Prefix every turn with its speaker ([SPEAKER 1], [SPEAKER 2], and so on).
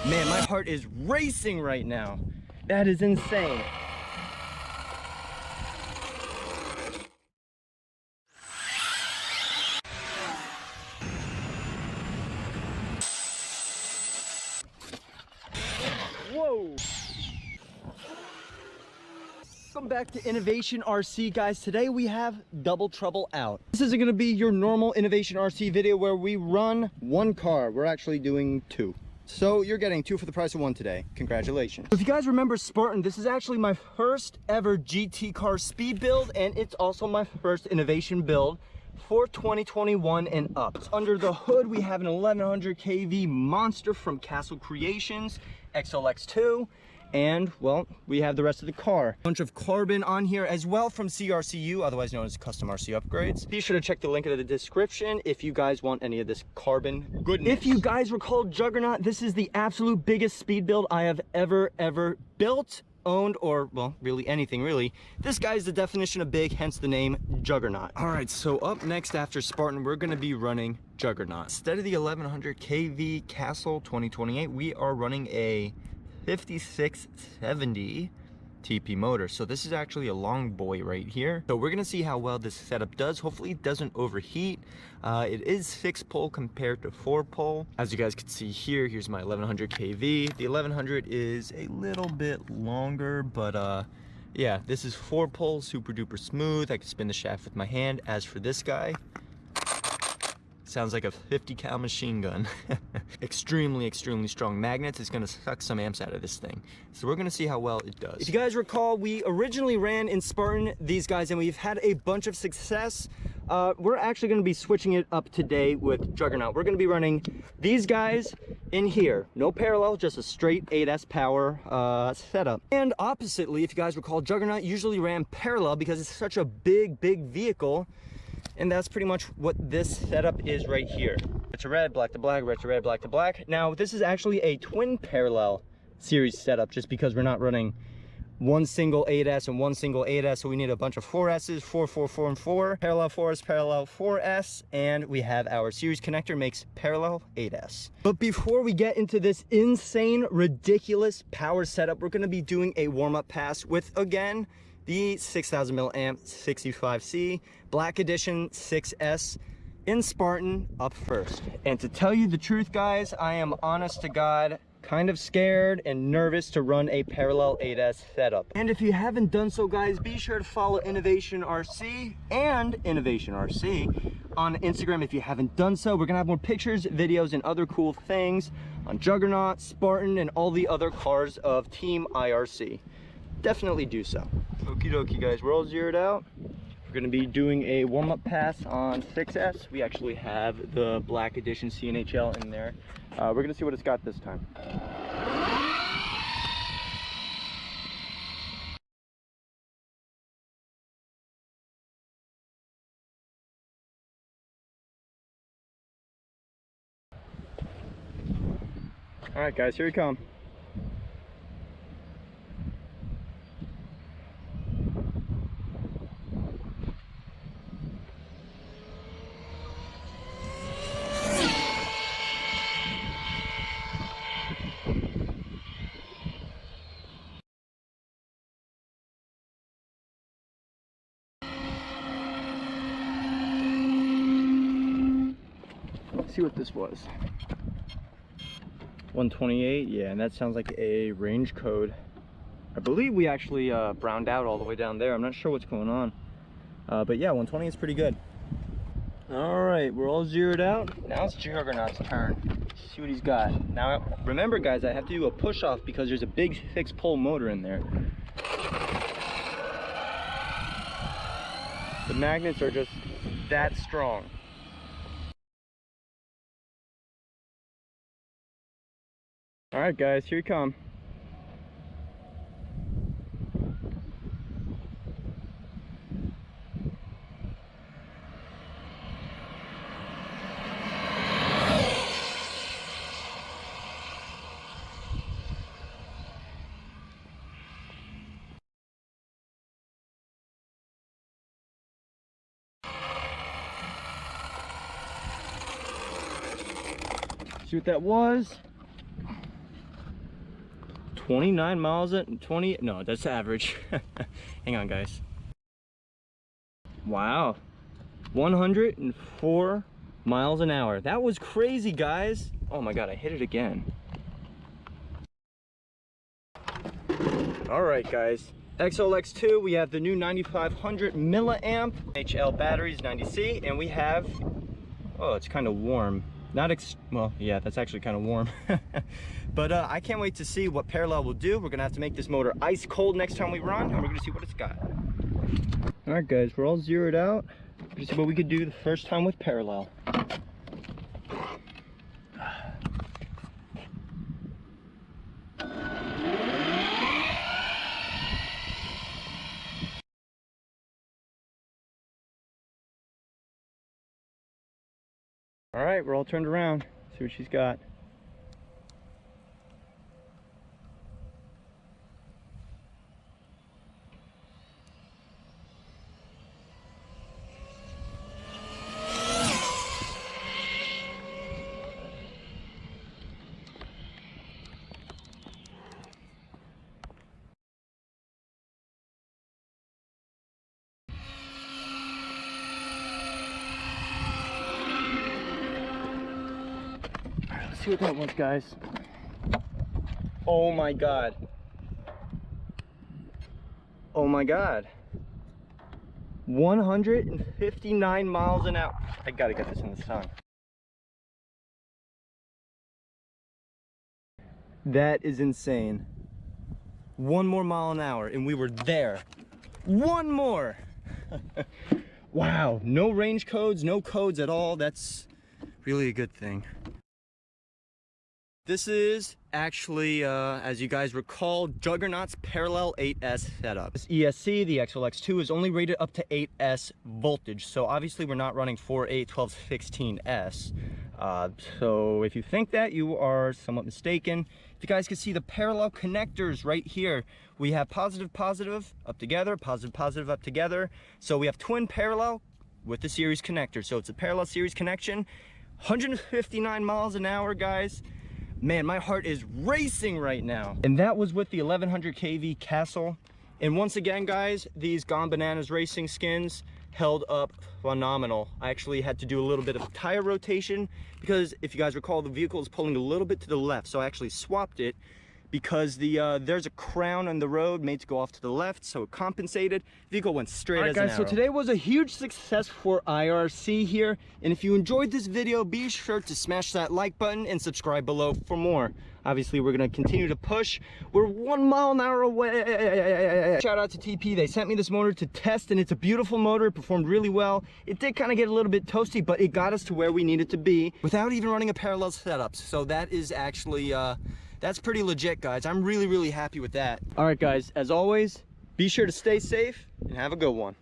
[SPEAKER 1] Man, my heart is racing right now. That is insane. Whoa. Welcome back to Innovation RC, guys. Today we have Double Trouble Out. This isn't going to be your normal Innovation RC video where we run one car. We're actually doing two. So you're getting two for the price of one today. Congratulations. If you guys remember Spartan, this is actually my first ever GT car speed build, and it's also my first innovation build for 2021 and up. Under the hood, we have an 1100 kV monster from Castle Creations, XLX2. And, well, we have the rest of the car. A bunch of carbon on here as well from CRCU, otherwise known as CustomRCUpgrades. Be sure to check the link in the description if you guys want any of this carbon goodness. If you guys recall Juggernaut, this is the absolute biggest speed build I have ever built, owned, or, well, really anything, really. This guy is the definition of big, hence the name Juggernaut. All right, so up next after Spartan, we're gonna be running Juggernaut. Instead of the 1100 kV Castle 2028, we are running a 5670 TP motor. So this is actually a long boy right here. So we're gonna see how well this setup does. Hopefully it doesn't overheat. It is 6-pole compared to 4-pole. As you guys can see here, here's my 1100 kV. The 1100 is a little bit longer, but yeah, this is 4-pole, super duper smooth. I can spin the shaft with my hand. As for this guy, sounds like a 50 cal machine gun. Extremely strong magnets. It's gonna suck some amps out of this thing. So we're gonna see how well it does. If you guys recall, we originally ran in Spartan these guys, and we've had a bunch of success. We're actually gonna be switching it up today with Juggernaut. We're gonna be running these guys in here. No parallel, just a straight 8S power setup. And oppositely, if you guys recall, Juggernaut usually ran parallel because it's such a big vehicle. And that's pretty much what this setup is right here. Retro red, black to black, retro red, black to black. Now, this is actually a twin parallel series setup just because we're not running one single 8S and one single 8S, so we need a bunch of 4S's, 4, 4, 4, and 4. Parallel 4S, parallel 4S, and we have our series connector makes parallel 8S. But before we get into this insane, ridiculous power setup, we're gonna be doing a warm-up pass with, again, the 6000 milliamp 65C Black Edition 6S in Spartan up first. And to tell you the truth, guys, I am honest to God kind of scared and nervous to run a parallel 8S setup. And if you haven't done so, guys, be sure to follow Innovation RC and Innovation RC on Instagram if you haven't done so. We're gonna have more pictures, videos, and other cool things on Juggernaut, Spartan, and all the other cars of Team IRC. Definitely do so. Okie dokie, guys, we're all zeroed out. We're gonna be doing a warm-up pass on 6S. We actually have the Black Edition CNHL in there. We're gonna see what it's got this time. All right, guys, here we come. See what this was. 128, yeah, and that sounds like a range code. I believe we actually browned out all the way down there. I'm not sure what's going on. But yeah, 120 is pretty good. All right, we're all zeroed out. Now it's Juggernaut's turn. Let's see what he's got. Now, remember, guys, I have to do a push-off because there's a big 6-pole motor in there. The magnets are just that strong. All right, guys, here you come. See what that was? 29 miles at 20, no, that's average. Hang on, guys. Wow, 104 miles an hour. That was crazy, guys. Oh my God, I hit it again. All right, guys. XLX2, we have the new 9500 milliamp CNHL batteries, 90C, and we have, oh, it's kind of warm. Well, yeah, that's actually kind of warm. But I can't wait to see what parallel will do. We're gonna have to make this motor ice cold next time we run, and we're gonna see what it's got. All right, guys, we're all zeroed out. We're gonna see what we could do the first time with parallel. All right, we're all turned around. See what she's got. See what that was, guys. Oh my God. Oh my God. 159 miles an hour. I gotta get this in the sun. That is insane. 1 more mile an hour and we were there. 1 more. Wow, no range codes, no codes at all. That's really a good thing. This is actually, as you guys recall, Juggernaut's parallel 8S setup. This ESC, the XLX2, is only rated up to 8S voltage, so obviously we're not running 4, 8, 12, 16S. So if you think that, you are somewhat mistaken. If you guys can see the parallel connectors right here, we have positive, positive, up together, positive, positive, up together. So we have twin parallel with the series connector. So it's a parallel series connection, 159 miles an hour, guys. Man, my heart is racing right now. And that was with the 1100 kV Castle. And once again, guys, these Gone Bananas racing skins held up phenomenal. I actually had to do a little bit of tire rotation because if you guys recall, the vehicle is pulling a little bit to the left. So I actually swapped it because there's a crown on the road made to go off to the left, so it compensated. Vehicle went straight as an arrow. So today was a huge success for IRC here, and if you enjoyed this video, be sure to smash that like button and subscribe below for more. Obviously, we're gonna continue to push. We're 1 mile an hour away. Shout out to TP, they sent me this motor to test, and it's a beautiful motor. It performed really well. It did kind of get a little bit toasty, but it got us to where we needed to be without even running a parallel setup. So that is actually, that's pretty legit, guys. I'm really, really happy with that. All right, guys, as always, be sure to stay safe and have a good one.